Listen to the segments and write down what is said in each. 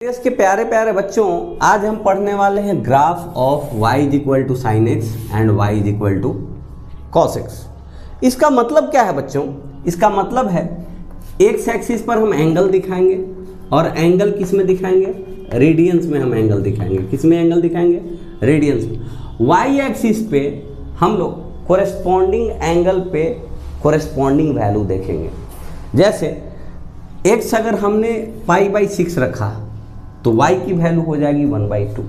देश के प्यारे प्यारे बच्चों, आज हम पढ़ने वाले हैं graph of y is equal to sine x and y is equal to cos x. इसका मतलब क्या है बच्चों? इसका मतलब है एक्स एक्सिस पर हम एंगल दिखाएंगे और एंगल किस में दिखाएंगे? रेडियंस में हम एंगल दिखाएंगे। किस में एंगल दिखाएंगे? रेडियंस में। y एक्सिस पे हम लोग कोरेस्पॉन्डिंग एंगल पे कोरेस्पॉन्डिंग वैल्यू देखेंगे। जैसे x अगर हमने π/6 रखा तो y की वैल्यू हो जाएगी 1/2।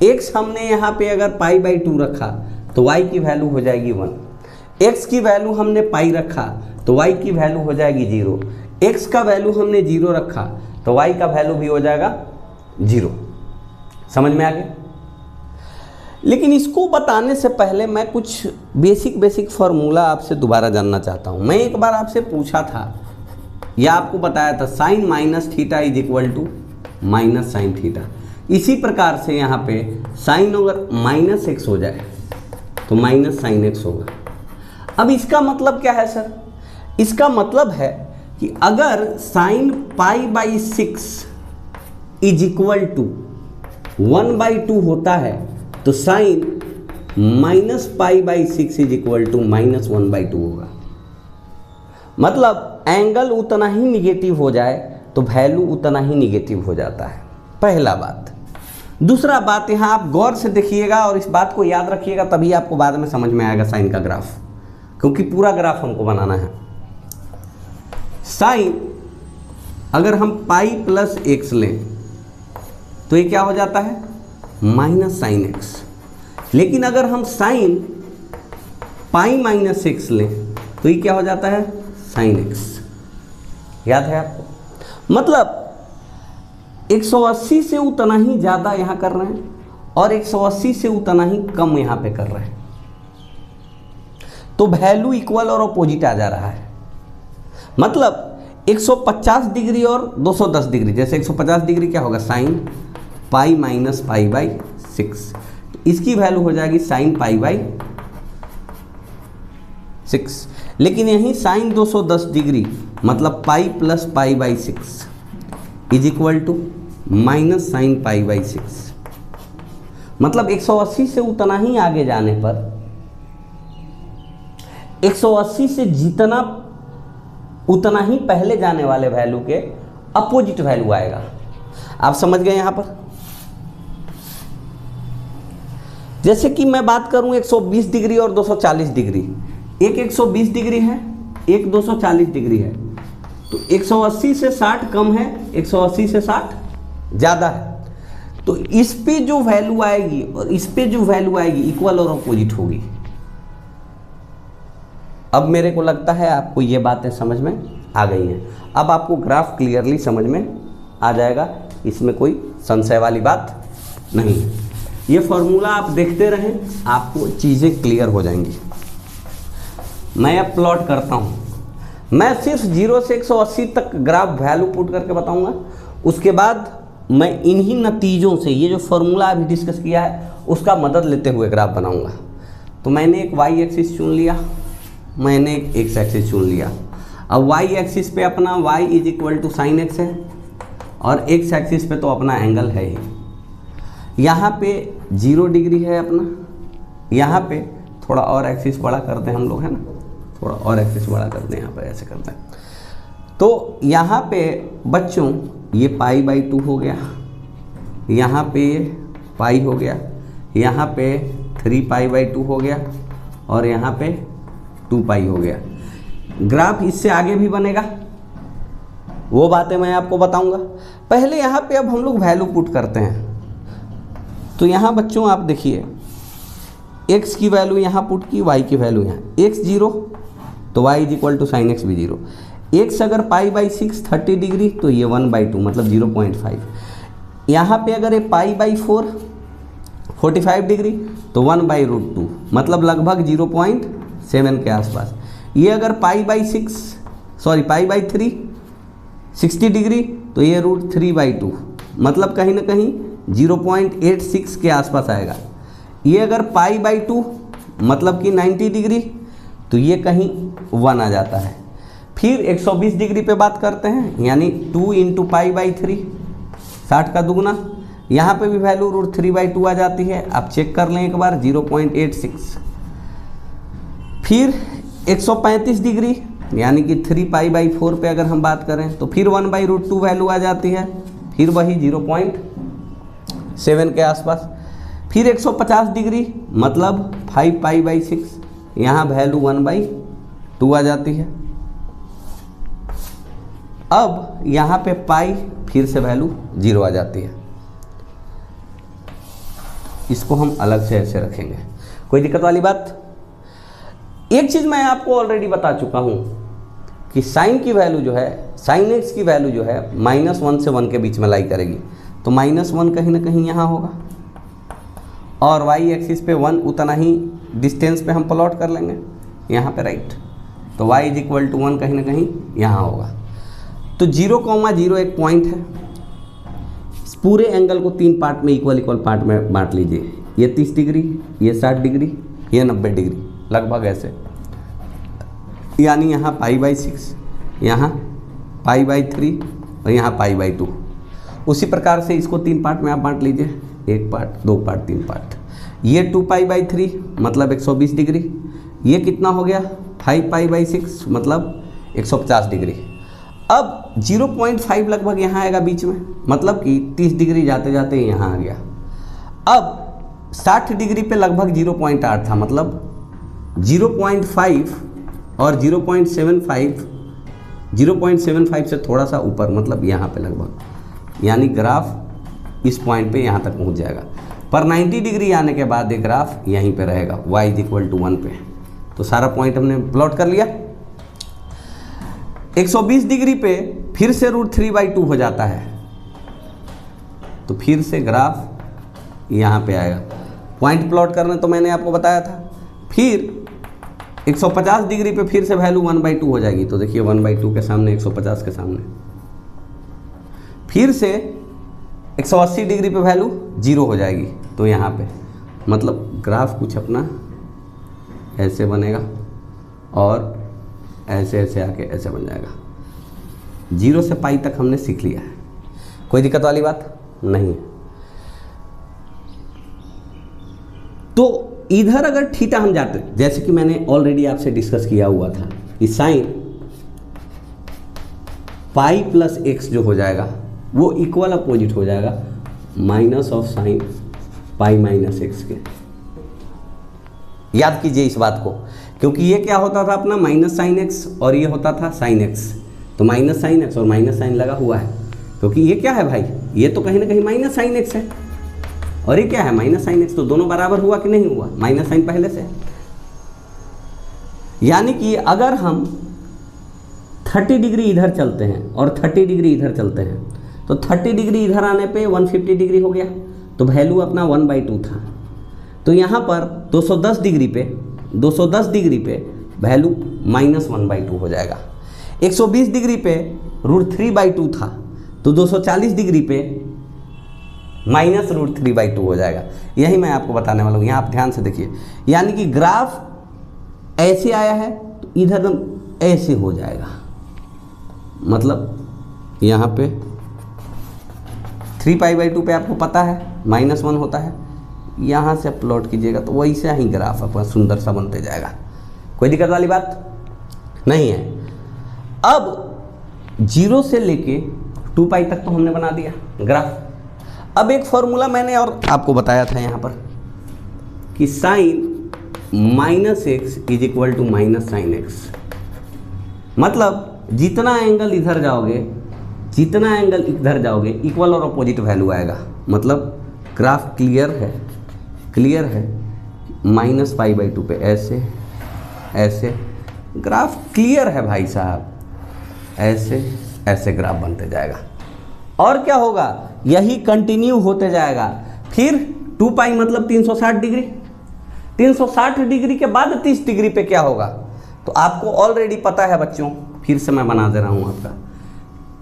x हमने यहाँ पे अगर π/2 रखा तो y की वैल्यू हो जाएगी 1। x की वैल्यू हमने पाई रखा तो y की वैल्यू हो जाएगी 0। x का वैल्यू हमने 0 रखा तो y का वैल्यू भी हो जाएगा 0। समझ में आ गया? लेकिन इसको बताने से पहले मैं कुछ बेसिक फार्मूला आपसे दोबारा जानना चाहता हूँ। मैं एक बार आपसे पूछा था या आपको बताया था sine minus theta is equal to minus sine theta. इसी प्रकार से यहाँ पे साइन अगर माइनस एक्स हो जाए तो माइनस साइन एक्स होगा। अब इसका मतलब क्या है सर? इसका मतलब है कि अगर साइन π/6 इज इक्वल टू 1/2 होता है तो sine minus π/6 is equal to minus 1/2 होगा। मतलब एंगल उतना ही निगेटिव हो जाए तो वैल्यू उतना ही निगेटिव हो जाता है। पहला बात। दूसरा बात, यहाँ आप गौर से देखिएगा और इस बात को याद रखिएगा, तभी आपको बाद में समझ में आएगा साइन का ग्राफ, क्योंकि पूरा ग्राफ हमको बनाना है। साइन अगर हम π+x लें तो ये क्या हो जाता है? Minus sine x. लेकिन अगर हम साइन π-x लें तो ये क्या हो जाता है? Sine x. याद है आपको? मतलब 180 से उतना ही ज़्यादा यहाँ कर रहे हैं और 180 से उतना ही कम यहाँ पे कर रहे हैं, तो वैल्यू इक्वल और अपोजिट आ जा रहा है। मतलब 150 डिग्री और 210 डिग्री। जैसे 150 डिग्री क्या होगा? साइन π-π/6। इसकी वैल्यू हो जाएगी साइन π/6। लेकिन यहीं साइन 210 डिग्री मतलब π+π/6 is equal to minus sine π/6। मतलब 180 से उतना ही आगे जाने पर 180 से जितना उतना ही पहले जाने वाले वैल्यू के अपोजिट वैल्यू आएगा। आप समझ गए यहाँ पर? जैसे कि मैं बात करूं 120 डिग्री और 240 डिग्री, एक 120 डिग्री है, एक 240 डिग्री है, तो 180 से 60 कम है, 180 से 60 ज़्यादा है। तो इस पे जो वैल्यू आएगी और इस पे जो वैल्यू आएगी इक्वल और अपोजिट होगी। अब मेरे को लगता है आपको ये बातें समझ में आ गई हैं। अब आपको ग्राफ क्लियरली समझ में आ जाएगा, इसमें कोई संशय वाली बात नहीं है। ये फॉर्मूला आप देखते रहें, आपको चीज़ें क्लियर हो जाएंगी। मैं अब प्लॉट करता हूँ। मैं सिर्फ 0 से 180 तक ग्राफ वैल्यू पुट करके बताऊंगा। उसके बाद मैं इन्हीं नतीजों से, ये जो फॉर्मूला अभी डिस्कस किया है उसका मदद लेते हुए ग्राफ बनाऊंगा। तो मैंने एक y एक्सिस चुन लिया, मैंने एक x एक्सिस चुन लिया। अब y एक्सिस पे अपना y is equal to sine x है और x एक्सिस पे तो अपना एंगल है ही। यहाँ पे 0 डिग्री है अपना। यहाँ पे थोड़ा और एक्सिस बड़ा करते हैं हम लोग, है ना, थोड़ा और एक्सिस बड़ा करते हैं। यहाँ पर ऐसे करते हैं तो यहाँ पे बच्चों ये π/2 हो गया, यहाँ पे पाई हो गया, यहाँ पे 3π/2 हो गया और यहाँ पे 2π हो गया। ग्राफ इससे आगे भी बनेगा, वो बातें मैं आपको बताऊंगा। पहले यहाँ पे अब हम लोग वैल्यू पुट करते हैं। तो यहाँ बच्चों आप देखिए, x की वैल्यू यहाँ पुट की, y की वैल्यू यहाँ। x 0 तो y is equal to sine x भी 0। x अगर π/6 30 डिग्री तो ये 1/2 मतलब 0.5। यहाँ पे अगर ये π/4 45 डिग्री तो 1/√2 मतलब लगभग 0.7 के आसपास। ये अगर π/3 60 डिग्री तो ये √3/2 मतलब कहीं ना कहीं 0.86 के आसपास आएगा। ये अगर π/2 मतलब कि 90 डिग्री तो ये कहीं 1 आ जाता है। फिर 120 डिग्री पे बात करते हैं, यानी 2 × π/3 60 का दुगना, यहाँ पे भी वैल्यू √3/2 आ जाती है। आप चेक कर लें एक बार 0.86। फिर 135 डिग्री यानी कि 3π/4 पे अगर हम बात करें तो फिर 1/√2 वैल्यू आ जाती है, फिर वही 0.7 के आसपास। फिर 150 डिग्री मतलब 5π/6, यहाँ वैल्यू 1/2 आ जाती है। अब यहाँ पे पाई फिर से वैल्यू 0 आ जाती है। इसको हम अलग से ऐसे रखेंगे, कोई दिक्कत वाली बात। एक चीज़ मैं आपको ऑलरेडी बता चुका हूँ कि साइन की वैल्यू जो है, साइन एक्स की वैल्यू जो है -1 से 1 के बीच में लाई करेगी, तो -1 कहीं ना कहीं यहाँ होगा और y एक्सिस पे 1 उतना ही डिस्टेंस पे हम प्लॉट कर लेंगे यहाँ पे, राइट। तो y = 1 कहीं ना कहीं यहाँ होगा। तो 0,0 एक पॉइंट है। इस पूरे एंगल को 3 पार्ट में इक्वल पार्ट में बांट लीजिए। ये 30 डिग्री, ये 60 डिग्री, ये 90 डिग्री, लगभग ऐसे। यानी यहाँ π/6, यहाँ π/3 और यहाँ π/2। उसी प्रकार से इसको 3 पार्ट में आप बांट लीजिए, 1 पार्ट, 2 पार्ट, 3 पार्ट। ये 2π/3 मतलब 120 डिग्री, ये कितना हो गया 5π/6 मतलब 150 डिग्री। अब 0.5 लगभग यहाँ आएगा बीच में, मतलब कि 30 डिग्री जाते जाते यहाँ आ गया। अब 60 डिग्री पे लगभग 0.8 था, मतलब 0.5 और 0.75 से थोड़ा सा ऊपर, मतलब यहाँ पे लगभग, यानी ग्राफ इस पॉइंट पे यहाँ तक पहुँच जाएगा। पर 90 डिग्री आने के बाद ये ग्राफ यहीं पे रहेगा y = 1 पे। तो सारा पॉइंट हमने प्लॉट कर लिया। 120 डिग्री पे फिर से √3/2 हो जाता है, तो फिर से ग्राफ यहाँ पे आएगा। पॉइंट प्लॉट करना तो मैंने आपको बताया था। फिर 150 डिग्री पे फिर से वैल्यू 1/2 हो जाएगी, तो देखिए 1/2 के सामने 150 के सामने। फिर से 180 डिग्री पे वैल्यू 0 हो जाएगी, तो यहाँ पे मतलब ग्राफ कुछ अपना ऐसे बनेगा और ऐसे ऐसे आके ऐसे बन जाएगा। 0 से पाई तक हमने सीख लिया है, कोई दिक्कत वाली बात नहीं। तो इधर अगर थीटा हम जाते, जैसे कि मैंने ऑलरेडी आपसे डिस्कस किया हुआ था कि साइन π+x जो हो जाएगा वो इक्वल अपोजिट हो जाएगा माइनस ऑफ साइन π-x के। याद कीजिए इस बात को, क्योंकि ये क्या होता था अपना -sin x और ये होता था sin x। तो -sin x और माइनस साइन लगा हुआ है, क्योंकि ये क्या है भाई, ये तो कहीं ना कहीं -sin x है और ये क्या है -sin x। तो दोनों बराबर हुआ कि नहीं हुआ, माइनस साइन पहले से। यानी कि अगर हम 30 डिग्री इधर चलते हैं और 30 डिग्री इधर चलते हैं, तो 30 डिग्री इधर आने पे 150 डिग्री हो गया, तो वैल्यू अपना 1/2 था। तो यहाँ पर 210 डिग्री पे वैल्यू -1/2 हो जाएगा। 120 डिग्री पे √3/2 था, तो 240 डिग्री पे -√3/2 हो जाएगा। यही मैं आपको बताने वाला हूँ, यहाँ आप ध्यान से देखिए। यानी कि ग्राफ ऐसे आया है तो इधर ऐसे हो जाएगा, मतलब यहाँ पे 3π/2 पे आपको पता है -1 होता है। यहाँ से प्लॉट कीजिएगा तो वैसे ही ग्राफ अपना सुंदर सा बनते जाएगा, कोई दिक्कत वाली बात नहीं है। अब 0 से लेके 2π तक तो हमने बना दिया ग्राफ। अब एक फॉर्मूला मैंने और आपको बताया था यहाँ पर कि साइन -x = -sin x, मतलब जितना एंगल इधर जाओगे इक्वल और अपोजिट वैल्यू आएगा। मतलब ग्राफ क्लियर है -π/2 पे ऐसे ऐसे ग्राफ क्लियर है भाई साहब, ऐसे ऐसे ग्राफ बनते जाएगा। और क्या होगा, यही कंटिन्यू होते जाएगा। फिर 2π मतलब 360 डिग्री, 360 डिग्री के बाद 30 डिग्री पे क्या होगा, तो आपको ऑलरेडी पता है बच्चों, फिर से मैं बना दे रहा हूँ आपका।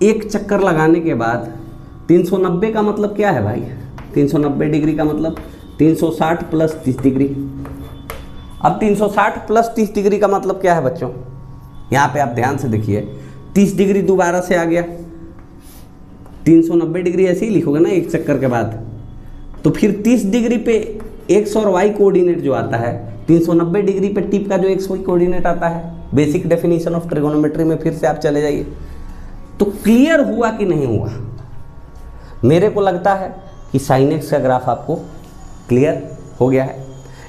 एक चक्कर लगाने के बाद 390 का मतलब क्या है भाई, 390 डिग्री का मतलब 360 + 30 डिग्री। अब 360 + 30 डिग्री का मतलब क्या है बच्चों, यहाँ पे आप ध्यान से देखिए, 30 डिग्री दोबारा से आ गया, 390 डिग्री ऐसे ही लिखोगे ना एक चक्कर के बाद, तो फिर 30 डिग्री पे एक्स और वाई कोऑर्डिनेट जो आता है, 390 डिग्री पे टिप का जो एक्स वाई कोऑर्डिनेट आता है, बेसिक डेफिनेशन ऑफ ट्रिगोनोमेट्री में फिर से आप चले जाइए। तो क्लियर हुआ कि नहीं हुआ? मेरे को लगता है कि साइन एक्स का ग्राफ आपको क्लियर हो गया है।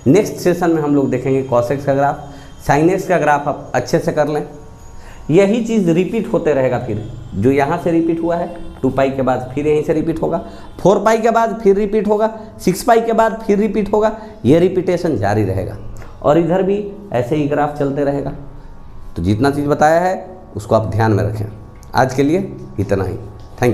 नेक्स्ट सेशन में हम लोग देखेंगे कॉस एक्स का ग्राफ। साइन एक्स का ग्राफ आप अच्छे से कर लें, यही चीज़ रिपीट होते रहेगा। फिर जो यहाँ से रिपीट हुआ है 2 पाई के बाद फिर यहीं से रिपीट होगा, 4 पाई के बाद फिर रिपीट होगा, 6 पाई के बाद फिर रिपीट होगा, ये रिपीटेशन जारी रहेगा और इधर भी ऐसे ही ग्राफ चलते रहेगा। तो जितना चीज़ बताया है उसको आप ध्यान में रखें। आज के लिए इतना ही।